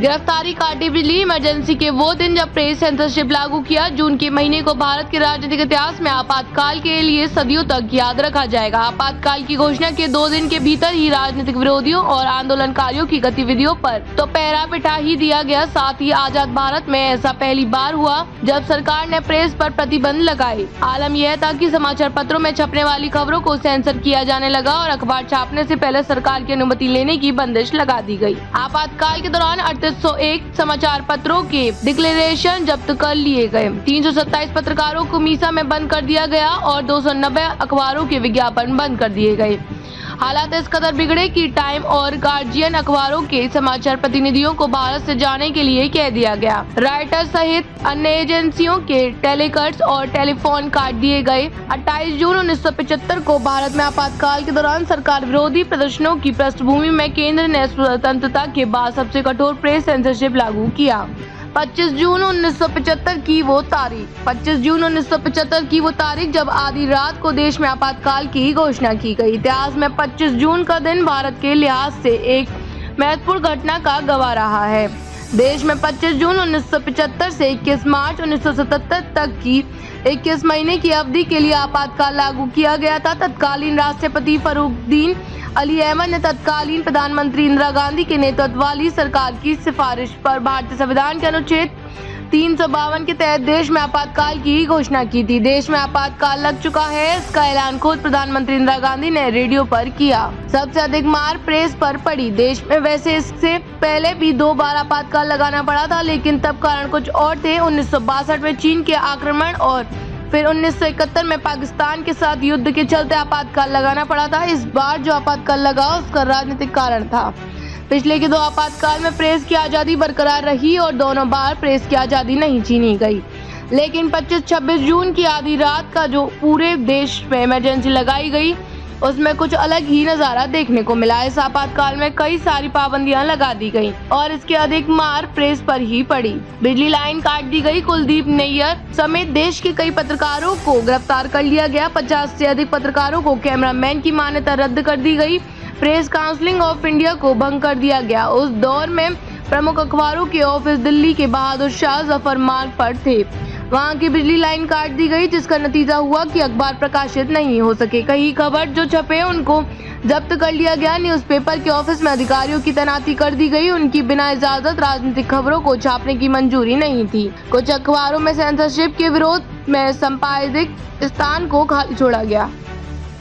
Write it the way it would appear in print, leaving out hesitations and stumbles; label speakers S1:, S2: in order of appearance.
S1: गिरफ्तारी काटी बिजली इमरजेंसी के वो दिन जब प्रेस सेंसरशिप लागू किया। जून के महीने को भारत के राजनीतिक इतिहास में आपातकाल के लिए सदियों तक याद रखा जाएगा। आपातकाल की घोषणा के 2 दिन के भीतर ही राजनीतिक विरोधियों और आंदोलनकारियों की गतिविधियों पर तो पहरा बिठा ही दिया गया। साथ ही आजाद भारत में ऐसा पहली बार हुआ जब सरकार ने प्रेस पर प्रतिबंध लगाए। आलम यह था कि समाचार पत्रों में छपने वाली खबरों को सेंसर किया जाने लगा और अखबार छापने से पहले सरकार की अनुमति लेने की बंदिश लगा दी गई। आपातकाल के दौरान 3801 समाचार पत्रों के डिक्लेरेशन जब्त कर लिए गए। 327 पत्रकारों को मीसा में बंद कर दिया गया और 290 अखबारों के विज्ञापन बंद कर दिए गए। हालात इस कदर बिगड़े कि टाइम और गार्जियन अखबारों के समाचार प्रतिनिधियों को भारत से जाने के लिए कह दिया गया। राइटर्स सहित अन्य एजेंसियों के टेलीकट्स और टेलीफोन काट दिए गए। 28 जून 1975 को भारत में आपातकाल के दौरान सरकार विरोधी प्रदर्शनों की पृष्ठभूमि में केंद्र ने स्वतंत्रता के बाद सबसे कठोर प्रेस सेंसरशिप लागू किया। 25 जून 1975 की वो तारीख जब आधी रात को देश में आपातकाल की घोषणा की गई। इतिहास में 25 जून का दिन भारत के लिहाज से एक महत्वपूर्ण घटना का गवाह रहा है। देश में 25 जून 1975 से 21 मार्च 1977 तक की 21 महीने की अवधि के लिए आपातकाल लागू किया गया था। तत्कालीन राष्ट्रपति फरुखुद्दीन अली अहमद ने तत्कालीन प्रधानमंत्री इंदिरा गांधी के नेतृत्व वाली सरकार की सिफारिश पर भारतीय संविधान के अनुच्छेद 352 के तहत देश में आपातकाल की घोषणा की थी। देश में आपातकाल लग चुका है, इसका ऐलान खुद प्रधानमंत्री इंदिरा गांधी ने रेडियो पर किया। सबसे अधिक मार प्रेस पर पड़ी। देश में वैसे इससे पहले भी 2 बार आपातकाल लगाना पड़ा था, लेकिन तब कारण कुछ और थे। 1962 में चीन के आक्रमण और फिर 1971 में पाकिस्तान के साथ युद्ध के चलते आपातकाल लगाना पड़ा था। इस बार जो आपातकाल लगा उसका राजनीतिक कारण था। पिछले के 2 आपातकाल में प्रेस की आज़ादी बरकरार रही और दोनों बार प्रेस की आज़ादी नहीं छीनी गई। लेकिन 25-26 जून की आधी रात का जो पूरे देश में इमरजेंसी लगाई गई, उसमें कुछ अलग ही नज़ारा देखने को मिला। इस आपातकाल में कई सारी पाबंदियां लगा दी गई और इसके अधिक मार प्रेस पर ही पड़ी। बिजली लाइन काट दी गई। कुलदीप नैयर समेत देश के कई पत्रकारों को गिरफ्तार कर लिया गया। 50 से अधिक पत्रकारों को कैमरामैन की मान्यता रद्द कर दी गई। प्रेस काउंसिल ऑफ इंडिया को भंग कर दिया गया। उस दौर में प्रमुख अखबारों के ऑफिस दिल्ली के बहादुर शाह जफर मार्ग पर थे। वहां की बिजली लाइन काट दी गई, जिसका नतीजा हुआ कि अखबार प्रकाशित नहीं हो सके। कई खबर जो छपे उनको जब्त कर लिया गया। न्यूज़पेपर के ऑफिस में अधिकारियों की तैनाती कर दी गई। उनकी बिना इजाजत राजनीतिक खबरों को छापने की मंजूरी नहीं थी। कुछ अखबारों में सेंसरशिप के विरोध में संपादकीय स्थान को खाली छोड़ा गया।